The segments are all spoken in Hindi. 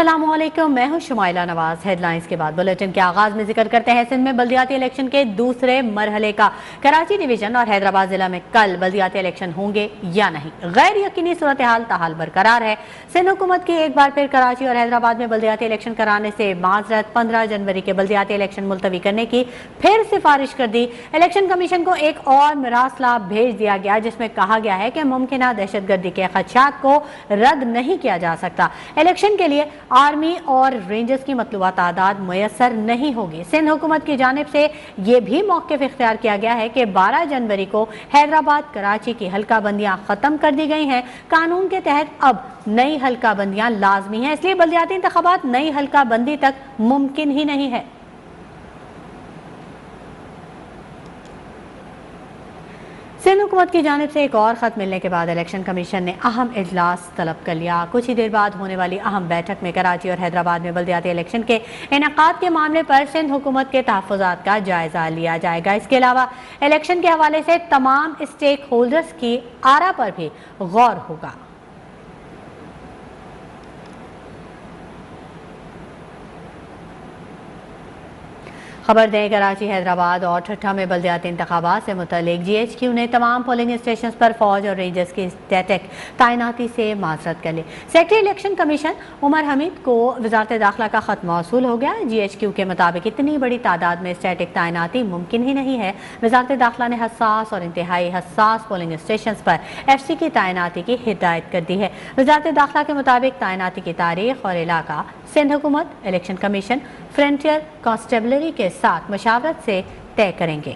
अस्सलामुअलैकुम, मैं हूं शुमाइला नवाज। हेडलाइंस के बाद बुलेटिन के आगाज में जिक्र करते हैं सिंध में बल्दियाती इलेक्शन के दूसरे मरहले का। कराची डिवीजन और हैदराबाद जिला में कल बल्दियाती इलेक्शन होंगे या नहीं, गैर यकीनी सूरत हाल ताहाल बरकरार है। सिंध हुकूमत की एक बार फिर कराची और हैदराबाद में बल्दियाती इलेक्शन कराने से माजरत 15 जनवरी के बल्दियाती इलेक्शन मुलतवी करने की फिर सिफारिश कर दी। इलेक्शन कमीशन को एक और मरासला भेज दिया गया जिसमें कहा गया है कि मुमकिन दहशतगर्दी के खदशात को रद्द नहीं किया जा सकता। इलेक्शन के लिए आर्मी और रेंजर्स की मतलूबा तादाद मुयसर नहीं होगी। सिंध हुकूमत की जानिब से ये भी मौक़िफ़ इख्तियार किया गया है कि 12 जनवरी को हैदराबाद कराची की हल्का बंदियां ख़त्म कर दी गई हैं। कानून के तहत अब नई हल्का बंदियां लाजमी हैं, इसलिए बल्दियाती इंतखाबात नई हल्का बंदी तक मुमकिन ही नहीं है। सिंध हुकूमत की जानिब से एक और ख़त मिलने के बाद इलेक्शन कमीशन ने अहम इजलास तलब कर लिया। कुछ ही देर बाद होने वाली अहम बैठक में कराची और हैदराबाद में बल्दियाती इलेक्शन के इनेकाद के मामले पर सिंध हुकूमत के तहफ़्फ़ुज़ात का जायज़ा लिया जाएगा। इसके अलावा इलेक्शन के हवाले से तमाम स्टेक होल्डर्स की आरा पर भी गौर होगा। खबर दें, कराची, हैदराबाद और ठट्ठा में बल्दियाती इंतखाबात से मुतल्लिक GHQ ने तमाम पोलिंग स्टेशन पर फौज और रेंजर्स की स्टैटिक तैनाती से माजरत कर ली। Secretary election commission Umar Hamid को वजारत दाखिला का खत मौसूल हो गया। GHQ के मुताबिक इतनी बड़ी तादाद में स्टैटिक तैनाती मुमकिन ही नहीं है। वजारत दाखिला ने हसास और इंतहाई हसास पोलिंग स्टेशन पर FC की तैनाती की हिदायत कर दी है। वजारत दाखिला के मुताबिक तैनाती की तारीख और इलाका सिंध हुकूमत, इलेक्शन कमीशन, फ्रंटियर कांस्टेबलरी के साथ मशावरत से तय करेंगे।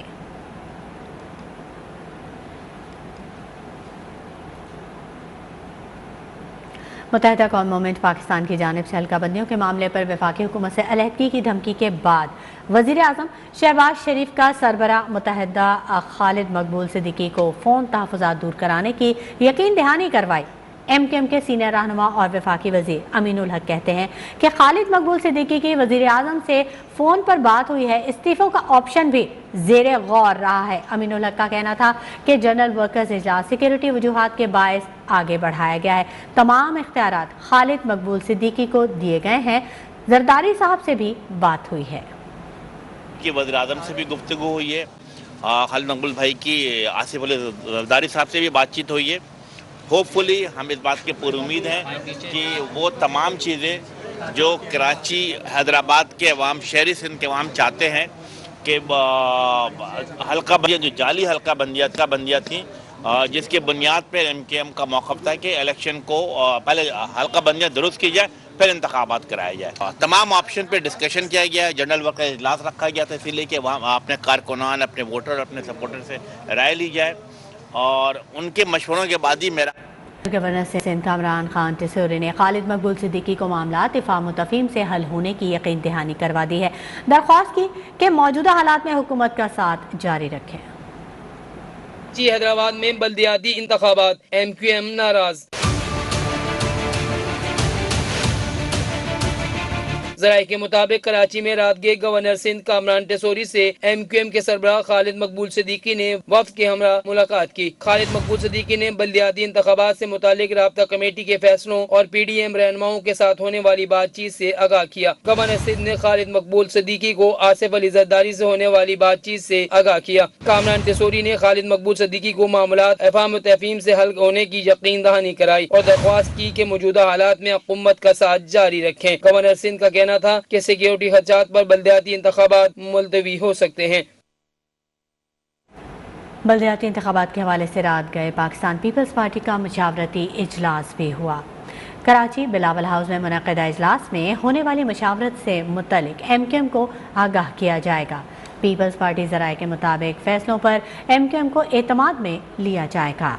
मुत्तहिदा कौमों में पाकिस्तान की जानिब से हल्का बंदियों के मामले पर वफाकी हुकूमत से अलहदगी की धमकी के बाद वज़ीर आज़म शहबाज शरीफ का सरबरा मुत्तहिदा खालिद मकबूल सिद्दीकी को फ़ोन तहफ़्फ़ुज़ात दूर कराने की यकीन दहानी करवाई। MKM के सीनियर रहनुमा और वफाकी वज़ीर अमीनुल हक कहते हैं कि खालिद मकबूल सिद्दीकी की वज़ीर आज़म से फ़ोन पर बात हुई है। इस्तीफ़ों का ऑप्शन भी ज़ेरे गौर रहा है। अमीनुल हक का कहना था कि जनरल वर्कर्स इजलास सिक्योरिटी वजूहात के बायस आगे बढ़ाया गया है। तमाम इख्तियारात खालिद मकबूल सिद्दीकी को दिए गए हैं। जरदारी साहब से भी बात हुई है कि वज़ीर आज़म से भी गुफ्तगू हुई है, खालिद मकबूल भाई की आसिफ अली जरदारी साहब से भी बातचीत हुई है। होपफुली हम इस बात की पूरी उम्मीद है कि वो तमाम चीज़ें जो कराची हैदराबाद के अवाम, शहरी सिंध के अवाम चाहते हैं कि हल्का बंदियाँ, जो जाली हल्का बंदियाँ थी, जिसके बुनियाद पर MKM का मौक़िफ़ था कि इलेक्शन को पहले हल्का बंदियाँ दुरुस्त की जाए, फिर इंतखाबात कराया जाए। तमाम ऑप्शन पे डिस्कशन किया गया है। जनरल वर्कर इजलास रखा गया था इसीलिए कि वहाँ अपने कारकुनान, अपने वोटर, अपने सपोर्टर से राय ली जाए और उनके मशवरों के बाद ही मेरा गवर्नर सिंध कामरान खान टिसोरी ने खालिद मकबूल सिद्दीकी को मामला इत्तेफाक तफहीम से हल होने की यकीन दहानी करवा दी है। दरख्वास्त की कि मौजूदा हालात में हुकूमत का साथ जारी रखें। हैदराबाद में बल्दियाती इंतखाबात, MQM नाराज। ज़राए के मुताबिक कराची में रात गए गवर्नर सिंध कामरान टिसोरी से MQM के सरबराह खालिद मकबूल सिद्दीकी ने वफ्द के हमरा मुलाकात की। खालिद मकबूल सिद्दीकी ने बल्दियाती इंतखाबात से मुतालिक राब्ता कमेटी के फैसलों और PDM रहनुमाओं के साथ होने वाली बातचीत से आगाह किया। गवर्नर सिंध ने खालिद मकबूल सिद्दीकी को आसिफ अली जरदारी से होने वाली बातचीत से आगाह किया। कामरान टिसोरी ने खालिद मकबूल सिद्दीकी को मामलात इत्तेफाक तफहीम से हल होने की यकीन दहानी कराई और दरख्वास्त की कि मौजूदा हालात में हुकूमत का साथ जारी रखें। गवर्नर सिंध का कहना था कि सिक्योरिटी खदशात पर बल्दियाती इंतखाबात मुलतवी हो सकते हैं। बल्दियाती इंतखाबात के हवाले से रात गए पाकिस्तान पीपल्स पार्टी का मशावरती इजलास भी हुआ। कराची बिलावल हाउस में मुनक़िदा इजलास में होने वाली मशावरत से मुतल्लिक MKM को आगाह किया जाएगा। पीपल्स पार्टी ज़राए के मुताबिक फैसलों पर MKM को एतमाद में लिया जाएगा।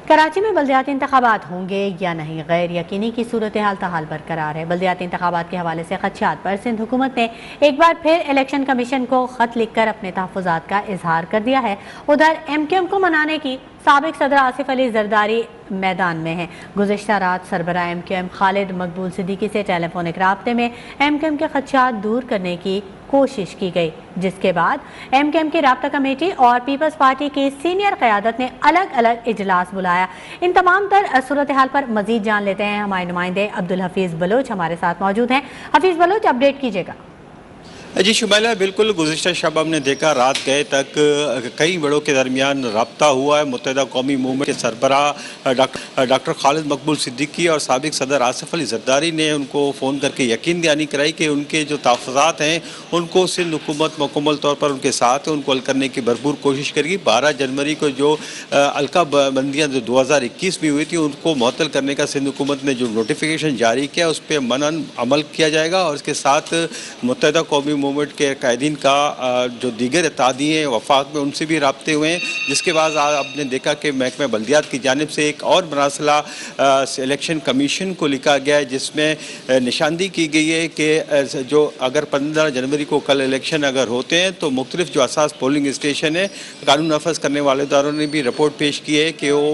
कराची में बल्दियाती इंतखाबात होंगे या नहीं, गैर यकीनी की सूरत हाल ताहाल बरकरार है। बल्दियाती इंतखाबात के हवाले से खदशात पर सिंध हुकूमत ने एक बार फिर इलेक्शन कमीशन को खत लिखकर अपने तहफ़्फ़ुज़ात का इजहार कर दिया है। उधर MKM को मनाने की साबिक सदर आसिफ अली जरदारी मैदान में हैं। गुज़िश्ता रात सरबराह MKM खालिद मकबूल सिद्दीकी से टेलीफोनिक राब्ते में MKM के खदशात दूर करने की कोशिश की गई, जिसके बाद MKM की राब्ता कमेटी और पीपल्स पार्टी की सीनियर क़यादत ने अलग अलग इजलास बुलाया। इन तमाम तर सूरत हाल पर मजीद जान लेते हैं हमारे नुमाइंदे अब्दुल हफीज़ बलोच हमारे साथ मौजूद हैं। हफीज़ बलोच, अपडेट कीजिएगा। जी शुमाइला, बिल्कुल गुज़िश्ता शब हमने देखा रात गए तक कई बड़ों के दरमियान रब्ता हुआ है। मुत्तहिदा कौमी मूवमेंट के सरबराह डॉक्टर खालिद मकबूल सिद्दीकी और साबिक सदर आसिफ अली जरदारी ने उनको फ़ोन करके यकीन दहानी कराई कि उनके जो तहफ़्फ़ुज़ात हैं उनको सिंध हुकूमत मुकम्मल तौर पर उनके साथ है, उनको हल करने की भरपूर कोशिश करेगी। 12 जनवरी को जो अलका बंदियाँ जो 2021 में हुई थी उनको मुअत्तल करने का सिंध हुकूमत ने जो नोटिफिकेशन जारी किया उस पर मनन अमल किया जाएगा और इसके साथ मुत्तहिदा कौमी मूवमेंट के कायदीन का जो दीगर इत्तेहादी हैं वफाक में उनसे भी राब्ते हुए हैं, जिसके बाद आपने देखा कि महकमा बल्दियात की जानिब से एक और मरासला इलेक्शन कमीशन को लिखा गया है जिसमें निशानदी की गई है कि जो अगर 15 जनवरी को कल इलेक्शन अगर होते हैं तो मुख्तलिफ जो असास पोलिंग स्टेशन है कानून नफज करने वाले इदारों ने भी रिपोर्ट पेश की है कि वो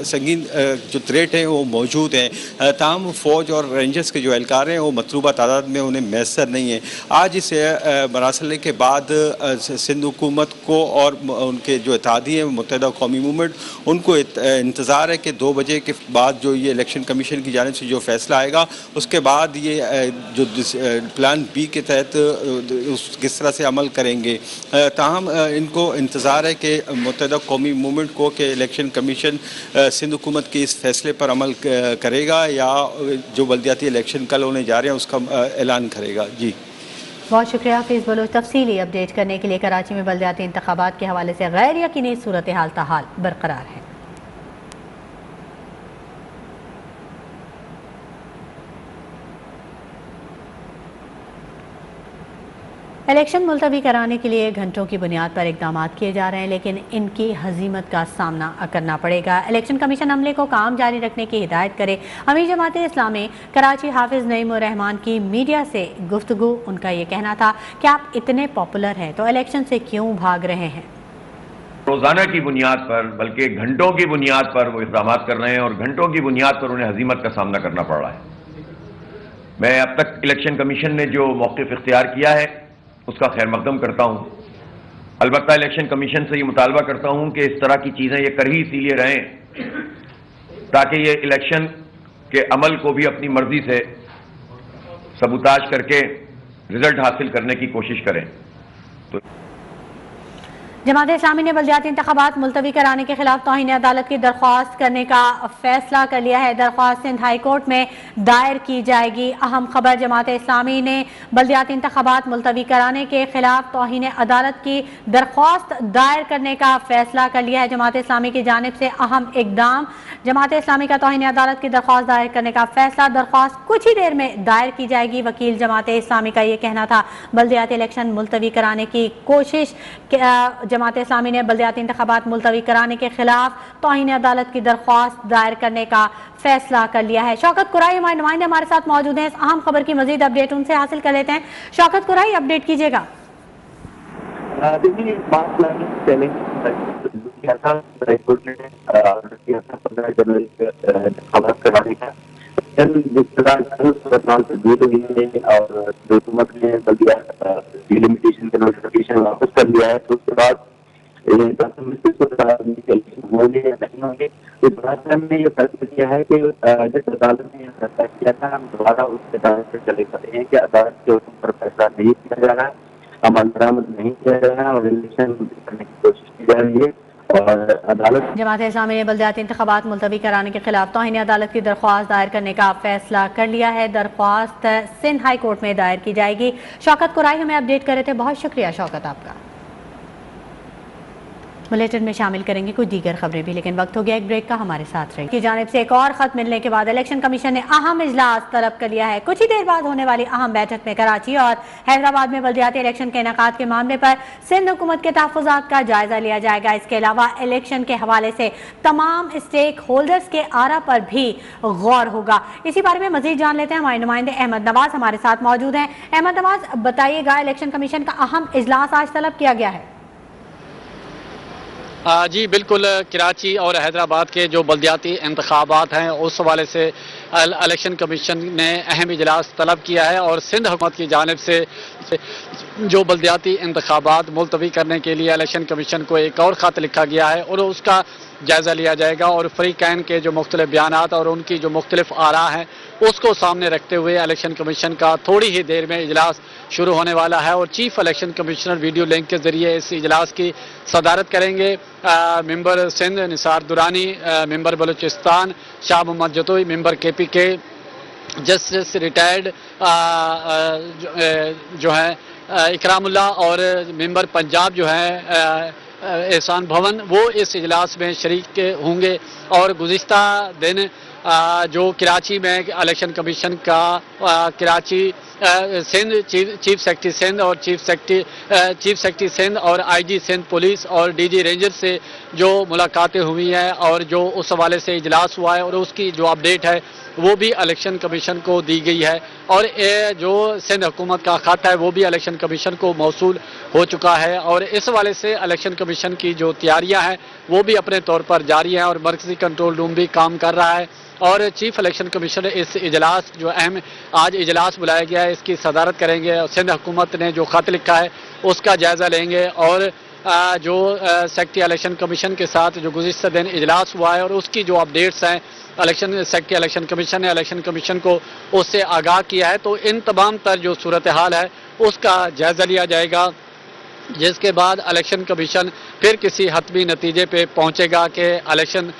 संगीन जो थ्रेट हैं वो मौजूद हैं। तमाम फ़ौज और रेंजर्स के जो एहलकार हैं वो मतलूबा तादाद में उन्हें मैसर नहीं है। आज इस मरासले के बाद सिंध हुकूमत को और उनके जो इत्तेहादी हैं मुत्तहिदा कौमी मूवमेंट उनको इंतज़ार है कि 2 बजे के बाद जो ये इलेक्शन कमीशन की जानिब से जो फैसला आएगा उसके बाद ये जो प्लान बी के तहत उस किस तरह से अमल करेंगे। ताहम इनको इंतज़ार है कि मुत्तहिदा कौमी मूवमेंट को कि इलेक्शन कमीशन सिंध हुकूमत के इस फैसले पर अमल करेगा या जो बल्दियाती इलेक्शन कल होने जा रहे हैं उसका ऐलान करेगा। जी बहुत शुक्रिया हफीज़ बलोच तफसीली अपडेट करने के लिए। कराची में बल्दियाती इंतखाबात के हवाले से गैर यकीनी सूरत हाल ताहाल बरकरार है। इलेक्शन मुलतवी कराने के लिए घंटों की बुनियाद पर इकदाम किए जा रहे हैं, लेकिन इनकी हजीमत का सामना करना पड़ेगा। इलेक्शन कमीशन अमले को काम जारी रखने की हिदायत करे। अमीर जमात इस्लामी कराची हाफिज नईमुर रहमान की मीडिया से गुफ्तगू, उनका ये कहना था कि आप इतने पॉपुलर हैं तो इलेक्शन से क्यों भाग रहे हैं। रोजाना की बुनियाद पर बल्कि घंटों की बुनियाद पर वो इक़दाम कर रहे हैं और घंटों की बुनियाद पर उन्हें हजीमत का सामना करना पड़ रहा है। मैं अब तक इलेक्शन कमीशन ने जो मौक़िफ़ इख्तियार किया है उसका खैर मकदम करता हूं। अलबत्ता इलेक्शन कमीशन से ये मुतालबा करता हूं कि इस तरह की चीजें ये कर ही इसीलिए रहें ताकि ये इलेक्शन के अमल को भी अपनी मर्जी से सबूताज करके रिजल्ट हासिल करने की कोशिश करें। तो जमात इस्लामी ने बल्दियाती इंतखाबात मुलतवी कराने के खिलाफ तौहीन अदालत की दरख्वास्त करने का फैसला कर लिया है। दरख्वास्त सिंध हाई कोर्ट में दायर की जाएगी। अहम खबर, जमात इस्लामी ने बल्दियाती इंतखाबात मुलतवी कराने के खिलाफ तौहीन अदालत की दरख्वास्त दायर करने का फैसला कर लिया है। जमात इस्लामी की जानिब से अहम इकदाम, जमात इस्लामी का तौहीन अदालत की दरख्वास्त दायर करने का फैसला। दरख्वास्त कुछ ही देर में दायर की जाएगी। वकील जमात इस्लामी का ये कहना था बल्दियाती इलेक्शन मुलतवी कराने की कोशिश, जमात इस्लामी ने बल्दियाती इंतखाबात मुलतवी कराने के खिलाफ तौहीन अदालत की दरख्वास्त दायर करने का फैसला कर लिया है। शौकत कुराई हमारे नुमाइंदे हमारे साथ मौजूद हैं। इस अहम खबर की मजीद अपडेट उनसे हासिल कर लेते हैं। शौकत कुराई, अपडेट कीजिएगा। और हुकूमत ने डिलिमिटेशन का नोटिफिकेशन वापस कर लिया है, तो उसके बाद होंगे या नहीं होंगे। तो ने यह फैसला किया है कि जिस अदालत ने यह फैसला किया था हम दोबारा उस अदालत से चले जाते हैं कि अदालत के हुक्म पर फैसला नहीं किया जा रहा है, अमल दरामद नहीं किया जा रहा है और इलेक्शन करने की कोशिश की जा रही है। और अदालत जमात इस्लामी ने बल्दियाती इंतखाबात मुलतवी कराने के खिलाफ तौहीन अदालत की दरख्वास्त दायर करने का फैसला कर लिया है। दरख्वास्त सिंध हाई कोर्ट में दायर की जाएगी। शौकत कुराई हमें अपडेट कर रहे थे, बहुत शुक्रिया शौकत आपका। बुलेटिन में शामिल करेंगे कुछ दीगर खबरें भी, लेकिन वक्त हो गया एक ब्रेक का। हमारे साथ रहे की जानिब से एक और खत मिलने के बाद इलेक्शन कमीशन ने अहम इजलास तलब कर लिया है। कुछ ही देर बाद होने वाली अहम बैठक में कराची और हैदराबाद में बल्दियाती इलेक्शन के इनेकाद के मामले पर सिंध हुकूमत के तहफ़्फ़ुज़ात का जायजा लिया जाएगा। इसके अलावा इलेक्शन के हवाले से तमाम स्टेक होल्डर्स के आरा पर भी गौर होगा। इसी बारे में मजीद जान लेते हैं। हमारे नुमाइंदे अहमद नवाज हमारे साथ मौजूद हैं। अहमद नवाज, बताइएगा, इलेक्शन कमीशन का अहम इजलास आज तलब किया गया है। जी बिल्कुल, कराची और हैदराबाद के जो बल्दियाती इंतखाबात हैं उस हवाले से इलेक्शन कमीशन ने अहम इजलास तलब किया है और सिंध हुकूमत की जानिब से जो बल्दियाती इंतखाबात मुलतवी करने के लिए इलेक्शन कमीशन को एक और ख़त लिखा गया है और उसका जायज़ा लिया जाएगा और फ़रीक़ैन के जो मुख्तलिफ बयानात और उनकी जो मुख्तलिफ आरा हैं उसको सामने रखते हुए इलेक्शन कमीशन का थोड़ी ही देर में इजलास शुरू होने वाला है और chief election commissioner video link के ज़रिए इस इजलास की सदारत करेंगे। Member Sindh Nisar Durrani, member Balochistan Shah Mohammad Jatoi, member KPK, justice retired जो है इकरामुल्लाह और मेंबर पंजाब जो है एहसान भवन, वो इस इजलास में शरीक होंगे। और गुज़िश्ता दिन जो कराची में इलेक्शन कमीशन का कराची सिंध चीफ सेक्रेटरी सिंध और चीफ सेक्रेटरी सिंध और IG सिंध पुलिस और DG रेंजर से जो मुलाकातें हुई हैं और जो उस हवाले से इजलास हुआ है और उसकी जो अपडेट है वो भी इलेक्शन कमीशन को दी गई है और जो सिंध हुकूमत का ख़त है वो भी इलेक्शन कमीशन को मौसूल हो चुका है और इस हवाले से इलेक्शन कमीशन की जो तैयारियां हैं वो भी अपने तौर पर जारी हैं और मरकज़ी कंट्रोल रूम भी काम कर रहा है और चीफ इलेक्शन कमीशनर इस इजलास जो अहम आज इजलास बुलाया गया है इसकी सदारत करेंगे। सिंध हुकूमत ने जो ख़त लिखा है उसका जायज़ा लेंगे और जो सेक्रेटरी इलेक्शन कमीशन के साथ जो गुज़िश्ता दिन इजलास हुआ है और उसकी जो अपडेट्स हैं सेक्रेटरी इलेक्शन कमीशन ने इलेक्शन कमीशन को उससे आगाह किया है, तो इन तमाम तर जो सूरत हाल है उसका जायज़ा लिया जाएगा, जिसके बाद इलेक्शन कमीशन फिर किसी हतमी नतीजे पे पहुंचेगा कि इलेक्शन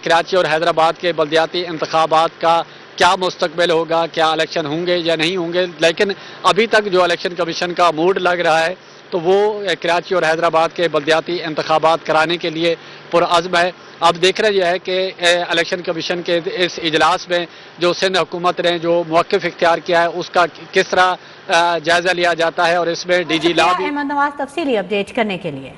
कराची और हैदराबाद के बल्दियाती इंतखाबात का क्या मुस्तकबिल होगा, क्या इलेक्शन होंगे या नहीं होंगे। लेकिन अभी तक जो इलेक्शन कमीशन का मूड लग रहा है तो वो कराची और हैदराबाद के बल्दियाती इंतखाबात कराने के लिए पुरअज़्म है। अब देखना यह है कि इलेक्शन कमीशन के इस इजलास में जो सिंध हुकूमत ने जो मौक़िफ़ इख्तियार किया है उसका किस तरह जायज़ा लिया जाता है और इसमें DG ला भी अहमद नवाज तफसीली अपडेट करने के लिए।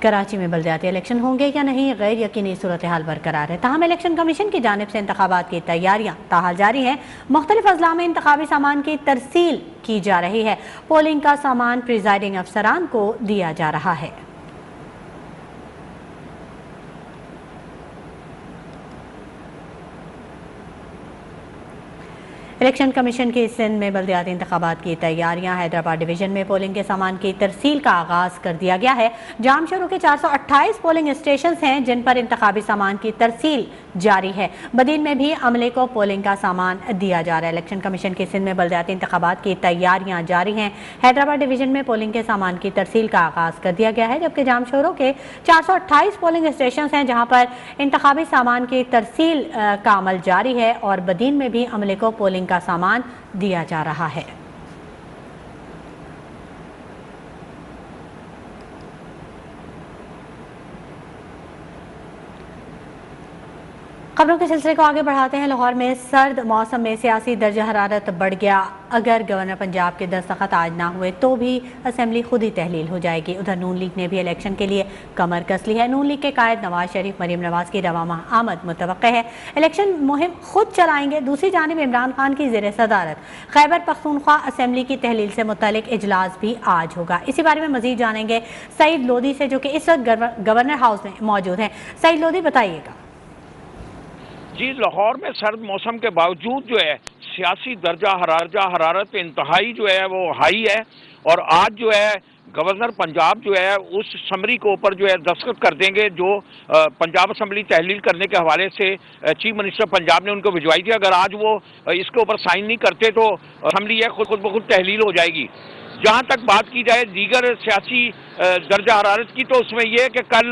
कराची में बल्दियाती इलेक्शन होंगे या नहीं, गैर यकीनी सूरत हाल बरकरार है। ताहम इलेक्शन कमीशन की जानिब से इंतखाबात की तैयारियां ताहाल जारी हैं। मुख्तलिफ अजला में इंतखाबी सामान की तरसील की जा रही है। पोलिंग का सामान प्रिजाइडिंग अफसरान को दिया जा रहा है। इलेक्शन कमीशन की सिंध में बल्दियाती इंतखाबात की तैयारियां। हैदराबाद डिवीजन में पोलिंग के सामान की तरसील का आगाज़ कर दिया गया है। जामशोरों के 428 पोलिंग स्टेशन हैं जिन पर इंतखाबी सामान की तरसील जारी है। बदीन में भी अमले को पोलिंग का सामान दिया जा रहा है। इलेक्शन कमीशन की सिंध में बल्दियाती इंतखाबात की तैयारियां जारी हैं। हैदराबाद डिवीजन में पोलिंग के सामान की तरसील का आगाज़ कर दिया गया है, जबकि जामशोरों के 428 पोलिंग स्टेशन हैं जहाँ पर इंतखाबी सामान की तरसील का अमल जारी है और बदीन में भी अमले को पोलिंग का सामान दिया जा रहा है। खबरों के सिलसिले को आगे बढ़ाते हैं। लाहौर में सर्द मौसम में सियासी दर्जा हरारत बढ़ गया। अगर गवर्नर पंजाब के दस्तखत आज ना हुए तो भी असेंबली खुद ही तहलील हो जाएगी। उधर नून लीग ने भी इलेक्शन के लिए कमर कस ली है। नून लीग के कायद नवाज शरीफ मरीम नवाज की रवा माह आमद मुतवक्के है। इलेक्शन मुहिम खुद चलाएंगे। दूसरी जानिब इमरान खान की ज़ेर सदारत खैबर पख्तूनख्वा असेंबली की तहलील से मुतल्लिक इजलास भी आज होगा। इसी बारे में मजीद जानेंगे सईद लोधी से, जो कि इस वक्त गवर्नर हाउस में मौजूद हैं। सईद लोधी, बताइएगा। जी, लाहौर में सर्द मौसम के बावजूद जो है सियासी दर्जा हरारत इंतहाई जो है वो हाई है और आज जो है गवर्नर पंजाब जो है उस समरी के ऊपर जो है दस्तखत कर देंगे जो पंजाब असम्बली तहलील करने के हवाले से चीफ मिनिस्टर पंजाब ने उनको भिजवाई थी। अगर आज वो इसके ऊपर साइन नहीं करते तो असम्बली है खुद ब खुद तहलील हो जाएगी। जहाँ तक बात की जाए दीगर सियासी दर्जा हरारत की, तो उसमें यह है कि कल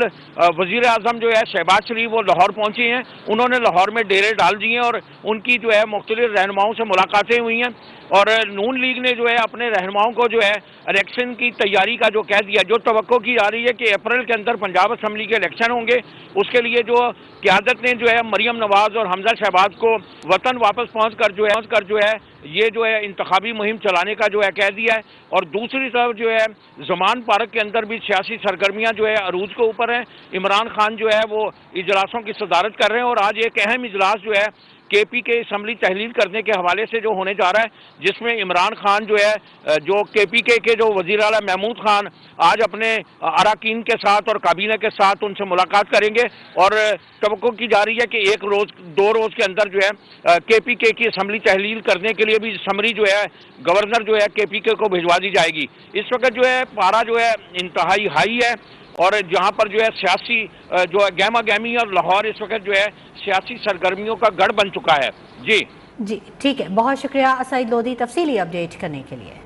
वज़ीर आज़म जो है शहबाज शरीफ वो लाहौर पहुँचे हैं। उन्होंने लाहौर में डेरे डाल दिए हैं और उनकी जो है मुख्तलिफ रहनुमाओं से मुलाकातें हुई हैं और नून लीग ने जो है अपने रहनुमाओं को जो है इलेक्शन की तैयारी का जो कह दिया, जो तवक्को की जा रही है कि अप्रैल के अंदर पंजाब असम्बली के इलेक्शन होंगे, उसके लिए जो क़यादत ने जो है मरीम नवाज और हमजा शहबाज को वतन वापस पहुँच कर जो है ये जो है इंतखाबी मुहिम चलाने का जो है कह दिया है। और दूसरी तरफ जो है ज़मान पार्क के अंदर भी सियासी सरगर्मियाँ जो है अरूज के ऊपर हैं। इमरान खान जो है वो इजलासों की सदारत कर रहे हैं और आज एक अहम इजलास जो है केपी के असम्बली तहलील करने के हवाले से जो होने जा रहा है, जिसमें इमरान खान जो है जो केपी के जो वज़ीर आला महमूद खान आज अपने अरकान के साथ और काबीना के साथ उनसे मुलाकात करेंगे और तवक्को की जा रही है कि 1 रोज 2 रोज के अंदर जो है केपी की असम्बली तहलील करने के लिए भी समरी जो है गवर्नर जो है केपी को भिजवा दी जाएगी। इस वक्त जो है पारा जो है इंतहाई हाई है और जहां पर जो है सियासी जो है गहमा गहमी और लाहौर इस वक्त जो है सियासी सरगर्मियों का गढ़ बन चुका है। जी ठीक है, बहुत शुक्रिया सईद लोधी तफसीली अपडेट करने के लिए।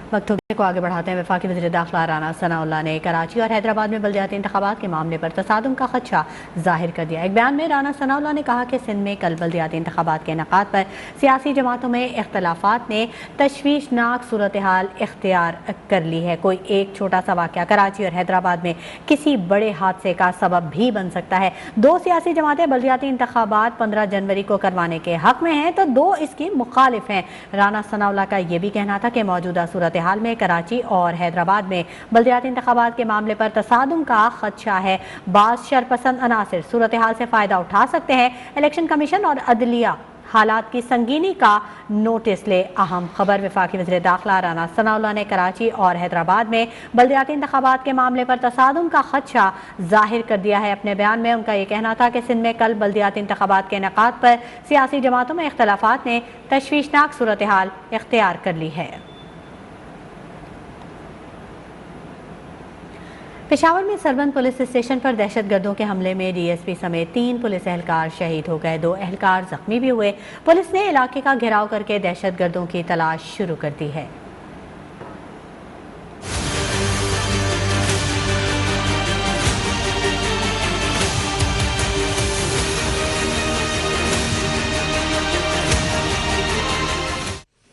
वक्त को आगे बढ़ाते हैं। वफाकी वज़ीर दाखिला राना सनाउल्लाह ने कराची और हैदराबाद में बल्दियाती इंतखाबात के मामले पर तसादुम का खदशा जाहिर कर दिया। एक बयान में राना सनाउल्लाह ने कहा कि सिंध में कल बल्दियाती इंतखाबात के इनेकाद पर सियासी जमातों में इख्तलाफात ने तशवीशनाक सूरत हाल इख्तियार कर ली है। कोई एक छोटा सा वाक़या कराची और हैदराबाद में किसी बड़े हादसे का सबब भी बन सकता है। 2 सियासी जमातें बल्दियाती इंतखाबात 15 जनवरी को करवाने के हक में हैं तो 2 इसकी मुखालिफ हैं। राना सनाउल्लाह का यह भी कहना था कि मौजूदा सूरत हाल में कराची और हैदराबाद में बल्दियाती इंतखाबात के मामले पर तसादुम का खदशा है। बाज़ शरपसंद अनासिर सूरत हाल से फ़ायदा उठा सकते हैं। इलेक्शन कमीशन और अदलिया हालात की संगीनी का नोटिस ले। अहम खबर। वफाकी वज़ीर दाखिला राना सनाउल्लाह ने कराची और हैदराबाद में बल्दियाती इंतखाबात के मामले पर तसादुम का खदशा जाहिर कर दिया है। अपने बयान में उनका ये कहना था कि सिंध में कल बल्दियाती इंतखाबात के इनेकाद पर सियासी जमातों में इख्तलाफात ने तशवीशनाक सूरत हाल इख्तियार कर ली है। पेशावर में सरबंद पुलिस स्टेशन पर दहशतगर्दों के हमले में डीएसपी समेत 3 पुलिस एहलकार शहीद हो गए। 2 एहलकार जख्मी भी हुए। पुलिस ने इलाके का घेराव करके दहशतगर्दों की तलाश शुरू कर दी है।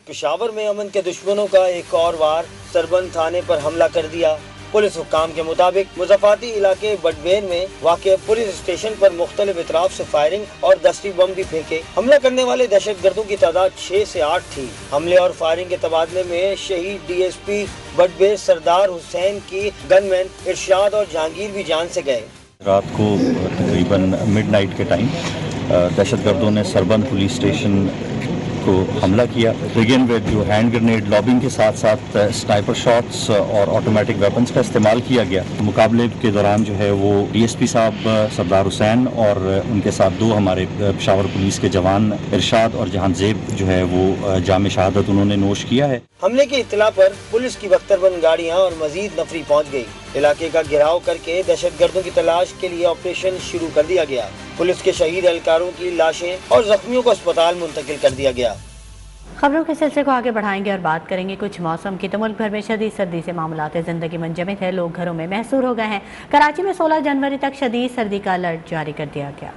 पेशावर में अमन के दुश्मनों का एक और वार सरबंद थाने पर हमला कर दिया। पुलिस हुक्काम के मुताबिक मुज़फ़्फ़राती इलाके बडबेन में वाक़ पुलिस स्टेशन पर मुख्तलिफ इतराफ से फायरिंग और दस्ती बम भी फेंके। हमला करने वाले दहशतगर्दों की तादाद 6 से 8 थी। हमले और फायरिंग के तबादले में शहीद डीएसपी बडबेन सरदार हुसैन की गनमैन इरशाद और जहांगीर भी जान से गए। रात को तकरीबन मिडनाइट के टाइम दहशतगर्दों ने सरबंद पुलिस स्टेशन को हमला किया। बिगिन विद जो हैंड ग्रेनेड लॉबिंग के साथ साथ स्नाइपर शॉट्स और ऑटोमेटिक वेपन्स का इस्तेमाल किया गया। मुकाबले के दौरान जो है वो डीएसपी साहब सरदार हुसैन और उनके साथ 2 हमारे पेशावर पुलिस के जवान इरशाद और जहांजेब जो है वो जाम शहादत उन्होंने नोश किया है। हमले की इत्तला पर पुलिस की बख्तरबंद गाड़ियां और मजीद नफरी पहुंच गई। इलाके का घेराव करके दहशतगर्दों की तलाश के लिए ऑपरेशन शुरू कर दिया गया। पुलिस के शहीद एहलकारों की लाशें और जख्मियों को अस्पताल मुंतकिल कर दिया गया। खबरों के सिलसिले को आगे बढ़ाएंगे और बात करेंगे कुछ मौसम की। तो मुल्क भर में शदीद सर्दी से मामलात ज़िंदगी मुंजमद है। लोग घरों में महसूर हो गए हैं। कराची में 16 जनवरी तक शदीद सर्दी का अलर्ट जारी कर दिया गया।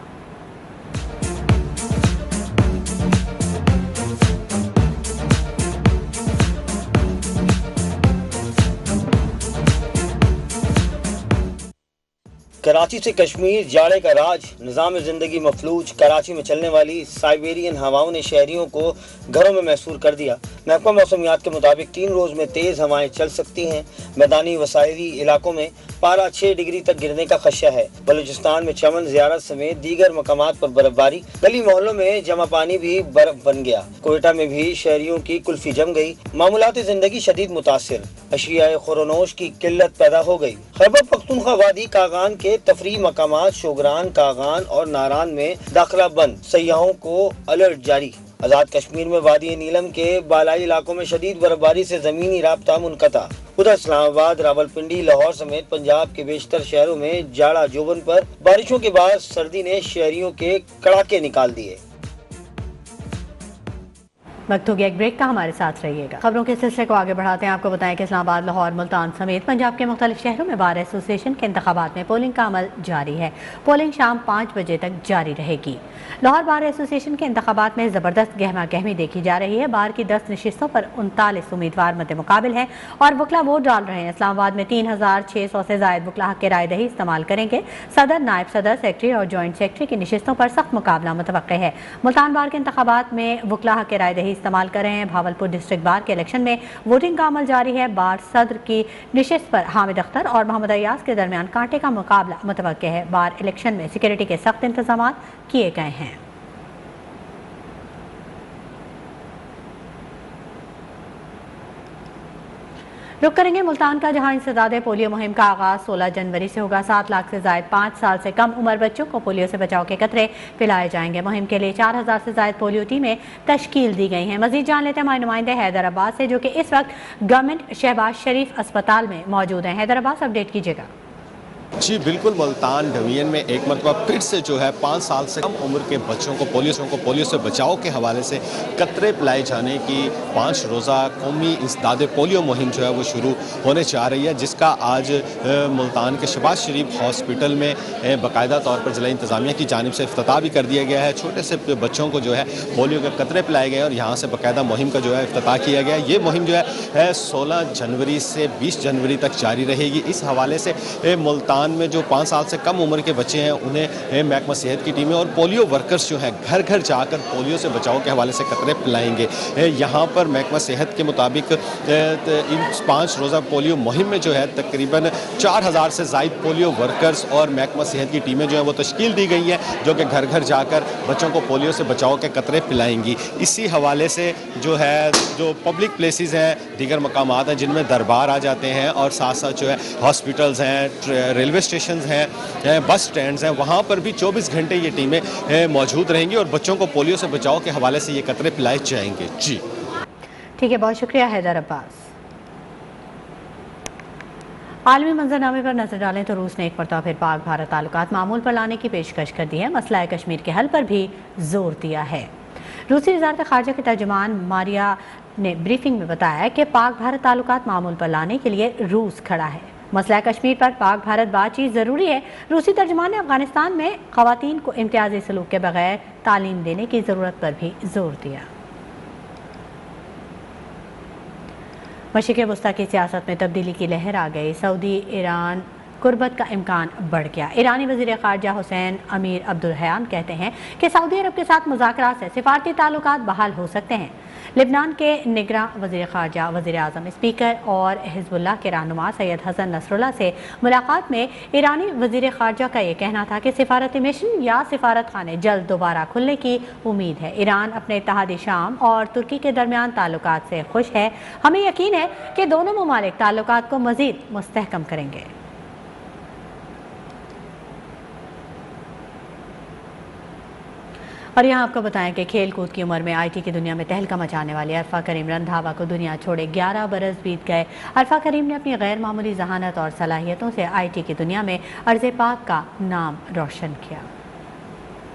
कराची से कश्मीर जाड़े का राज, निज़ाम ज़िंदगी मफलूज। कराची में चलने वाली साइबेरियन हवाओं ने शहरियों को घरों में महसूर कर दिया। महकमा मौसमियात के मुताबिक 3 रोज में तेज़ हवाएं चल सकती हैं। मैदानी वसाइली इलाकों में पारा 6 डिग्री तक गिरने का खदशा है। बलूचिस्तान में चमन ज़ियारत समेत दीगर मकामात पर बर्फबारी। गली मोहल्लों में जमा पानी भी बर्फ बन गया। कोयटा में भी शहरियों की कुल्फी जम गई। मामूलात ज़िंदगी शदीद मुतासिर। अशिया खुरनोश की किल्लत पैदा हो गई। खैबर पख्तूनख्वा वादी कागान के तफरीह मकामात शोगरान, कागान और नारान में दाखिला बंद। सयाहों को अलर्ट जारी। आज़ाद कश्मीर में वादी नीलम के बालाई इलाकों में शदीद बर्फबारी से ज़मीनी राब्ता मुनक़ता। उधर इस्लामाबाद, रावलपिंडी, लाहौर समेत पंजाब के बेशतर शहरों में जाड़ा जोबन पर बारिशों के बाद सर्दी ने शहरियों के कड़ाके निकाल दिए। वक्त हो गया एक ब्रेक का, हमारे साथ रहिएगा। खबरों के सिलसिले को आगे बढ़ाते हैं। आपको बताएं कि इस्लामाबाद, लाहौर, मुल्तान समेत पंजाब के मुख्तलिफ शहरों में बार एसोसिएशन के इंतखाबात में पोलिंग का अमल जारी है। पोलिंग शाम 5 बजे तक जारी रहेगी। लाहौर बार एसोसिएशन के इंतखाबात में ज़बरदस्त गहमा गहमी देखी जा रही है। बार की 10 नशिस्तों पर 39 उम्मीदवार मद्दे मुकाबिल हैं और वकला वोट डाल रहे हैं। इस्लामाबाद में 3600 से ज़ायद वकला हक़ राय दही इस्तेमाल करेंगे। सदर, नायब सदर, सेक्रेटरी और जॉइंट सेक्रेटरी की नशिस्तों पर सख्त मुकाबला मुतवक्के है। मुल्तान बार के इंतखाबात में वकला हक़ राय दही इस्तेमाल कर रहे हैं। भावलपुर डिस्ट्रिक्ट बार के इलेक्शन में वोटिंग का अमल जारी है। बार सदर की निशिस्त पर हामिद अख्तर और मोहम्मद अयाज के दरमियान कांटे का मुकाबला मुतवक्के है। बार इलेक्शन में सिक्योरिटी के सख्त इंतजाम किए गए हैं। रुक करेंगे मुल्तान का, जहां इंसदादे पोलियो मुहिम का आगाज 16 जनवरी से होगा। 7 लाख से ज्यादा 5 साल से कम उम्र बच्चों को पोलियो से बचाव के कतरे पिलाए जाएंगे। मुहिम के लिए 4000 से ज्यादा पोलियो टीमें तश्कील दी गई हैं। मजीद जान लेते हैं हमारे नुमाइंदे हैदराबाद से, जो कि इस वक्त गवर्नमेंट शहबाज शरीफ अस्पताल में मौजूद हैं। हैदराबाद से अपडेट कीजिएगा। जी बिल्कुल, मुल्तान डिवीजन में एक मरतबा फिर से जो है 5 साल से कम उम्र के बच्चों को पोलियो से बचाव के हवाले से कतरे पिलाए जाने की 5 रोज़ा कौमी इंसदादे पोलियो मुहिम जो है वो शुरू होने जा रही है, जिसका आज मुल्तान के शहबाज शरीफ हॉस्पिटल में बाकायदा तौर पर ज़िला इंतज़ामिया की जानिब से इफ्तिताह भी कर दिया गया है। छोटे से बच्चों को जो है पोलियो के कतरे पिलाए गए और यहाँ से बाकायदा मुहिम का जो है इफ्तिताह किया गया। ये मुहिम जो है 16 जनवरी से 20 जनवरी तक जारी रहेगी। इस हवाले से मुल्तान में जो 5 साल से कम उम्र के बच्चे हैं उन्हें महकमा सेहत की टीमें और पोलियो वर्कर्स जो हैं घर घर जाकर पोलियो से बचाव के हवाले से कतरे पिलाएंगे। यहाँ पर महकमा सेहत के मुताबिक इन 5 रोज़ा पोलियो मुहिम में जो है तकरीबन 4000 से ज़ायद पोलियो वर्कर्स और महकमा सेहत की टीमें जो हैं वो तश्कील दी गई हैं, जो कि घर घर जाकर बच्चों को पोलियो से बचाव के कतरे पिलाएंगी। इसी हवाले से जो है जो पब्लिक प्लेसेस हैं, दीगर मकामात हैं जिनमें दरबार आ जाते हैं और साथ साथ जो है हॉस्पिटल्स हैं, रेलवे स्टेशन हैं, बस स्टैंड्स हैं, वहाँ पर भी 24 घंटे ये टीमें मौजूद रहेंगी और बच्चों को पोलियो से बचाव के हवाले से ये कतरे पिलाए जाएंगे। जी ठीक है, बहुत शुक्रिया हैदर अब्बास। आलमी मंजरनामे पर नजर डालें तो रूस ने एक मरतबा फिर पाक भारत ताल्लुकात मामूल पर लाने की पेशकश कर दी है। मसला कश्मीर के हल पर भी जोर दिया है। रूसी वज़ारत ख़ारजा के तर्जुमान मारिया ने ब्रीफिंग में बताया कि पाक भारत ताल्लुकात मामूल पर लाने के लिए रूस खड़ा है। मसला कश्मीर पर पाक भारत बातचीत ज़रूरी है। रूसी तर्जुमान ने अफगानिस्तान में ख़वातीन को इम्तियाजी सलूक के बगैर तालीम देने की ज़रूरत पर भी जोर दिया। मशरिक़ वस्ता की सियासत में तब्दीली की लहर आ गई। सऊदी ईरान कुर्बत का इम्कान बढ़ गया। ईरानी वज़ीर ख़ारजा हुसैन अमीर अब्दुल्हयान कहते हैं कि सऊदी अरब के साथ मुज़ाकरात से सिफारती ताल्लुकात बहाल हो सकते हैं। लिबनान के निगरां वज़ीर ख़ारजा, वज़ीर आज़म, स्पीकर और हिज़्बुल्लाह के रहनुमा सैयद हसन नसरुल्लाह से मुलाकात में ईरानी वज़ीर ख़ारजा का ये कहना था कि सिफारती मिशन या सिफारत खाने जल्द दोबारा खुलने की उम्मीद है। ईरान अपने इत्तेहादी शाम और तुर्की के दरमियान ताल्लुकात से खुश है। हमें यकीन है कि दोनों ममालिक ताल्लुकात को मज़ीद मुस्तहकम करेंगे। और यहाँ आपको बताएं कि खेल कूद की उम्र में आईटी की दुनिया में तहलका मचाने वाली अरफा करीम रंधावा को दुनिया छोड़े 11 बरस बीत गए। अरफा करीम ने अपनी गैर मामूली जहानत और सलाहियतों से आईटी की दुनिया में अर्ज़ पाक का नाम रोशन किया।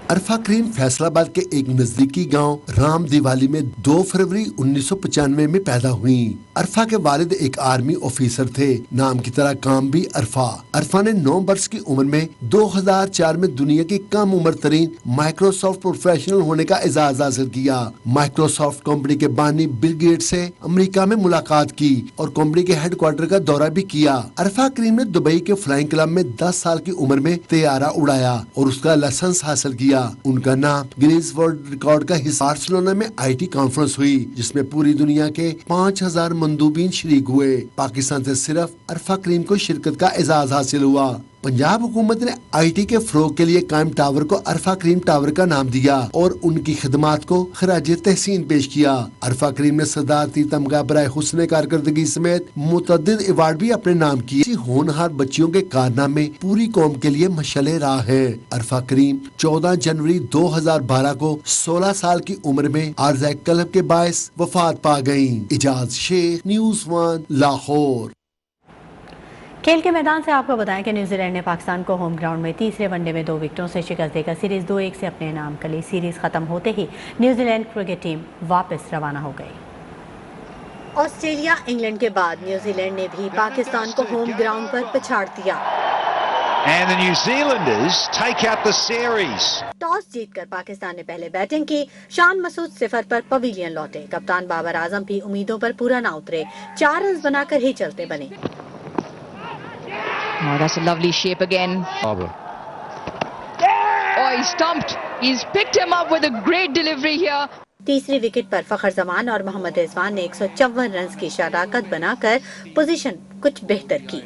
अरफा करीम फैसलाबाद के एक नजदीकी गांव राम दिवाली में 2 फरवरी 1995 में पैदा हुई। अरफा के वालिद एक आर्मी ऑफिसर थे। नाम की तरह काम भी अरफा। अरफा ने 9 वर्ष की उम्र में 2004 में दुनिया की कम उम्र तरीन माइक्रोसॉफ्ट प्रोफेशनल होने का एजाज हासिल किया। माइक्रोसॉफ्ट कंपनी के बानी बिल गेट्स से अमेरिका में मुलाकात की और कंपनी के हेडक्वार्टर का दौरा भी किया। अरफा करीम ने दुबई के फ्लाइंग क्लब में 10 साल की उम्र में तैयारा उड़ाया और उसका लाइसेंस हासिल किया। उनका नाम गिनीज वर्ल्ड रिकॉर्ड का हिस्सा। बार्सिलोना में आईटी कॉन्फ्रेंस हुई जिसमें पूरी दुनिया के 5000 मंदूबीन शरीक हुए। पाकिस्तान से सिर्फ अरफा करीम को शिरकत का एजाज हासिल हुआ। पंजाब हुकूमत ने आईटी के फरोग के लिए कायम टावर को अरफा करीम टावर का नाम दिया और उनकी खिदमात को खराजे तहसीन पेश किया। अरफा करीम ने सदारती तमगा बराए हुस्न कारकर्दगी समेत मुतअद्दिद अवार्ड भी अपने नाम किए। होनहार बच्चियों के कारनामे पूरी कौम के लिए मशअले राह है। अरफा करीम 14 जनवरी 2012 को 16 साल की उम्र में आर्ज़ाए कल्ब के बायस वफात पा गयी। इजाज शेख, न्यूज़ 1, लाहौर। खेल के मैदान से आपको बताएं कि न्यूजीलैंड ने पाकिस्तान को होम ग्राउंड में तीसरे वनडे में 2 विकेटों से शिकस्त देकर सीरीज 2-1 से अपने नाम कर ली। सीरीज खत्म होते ही न्यूजीलैंड क्रिकेट टीम वापस रवाना हो गई। ऑस्ट्रेलिया, इंग्लैंड के बाद न्यूजीलैंड ने भी पाकिस्तान को होम ग्राउंड पर पछाड़ दिया। And the New Zealanders take out the series. Toss जीतकर पाकिस्तान ने पहले बैटिंग की। शान मसूद 0 पर पवेलियन लौटे। कप्तान बाबर आजम भी उम्मीदों पर पूरा न उतरे। 4 रन बनाकर ही चलते बने। Oh, that's a lovely shape again. Oh, he's stumped. He's picked him up with a great delivery here. तीसरी विकेट पर फखर जमान और मोहम्मद रिजवान ने 154 रन की शराकत बनाकर पोजीशन कुछ बेहतर की।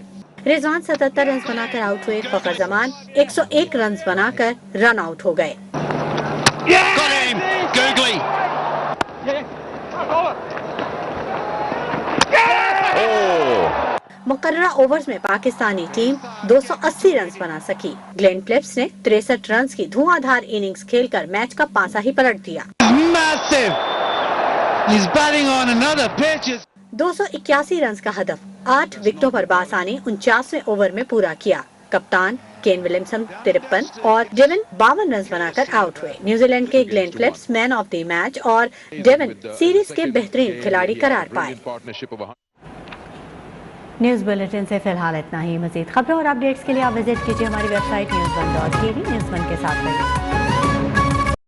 रिजवान 77 रन बनाकर आउट हुए। फखर जमान 101 रन बनाकर रन आउट हो गए। Got him, Googly. Oh. मुकर्ररा ओवर्स में पाकिस्तानी टीम 280 रन बना सकी। ग्लेन फिलिप्स ने 63 रन की धुआंधार इनिंग्स खेलकर मैच का पासा ही पलट दिया। 281 रन का हदफ 8 विकेटों पर बासा ने 49वें ओवर में पूरा किया। कप्तान केन विलियमसन 53 और डेविन 52 रन बनाकर आउट हुए। न्यूजीलैंड के Glenn Phillips man of the match और डेविन सीरीज के बेहतरीन खिलाड़ी करार पाए। न्यूज बुलेटिन से फिलहाल इतना ही। मजीद खबरों और अपडेट्स के लिए आप विजिट कीजिए हमारी वेबसाइट news1.tv। न्यूज़1 के साथ रहिए।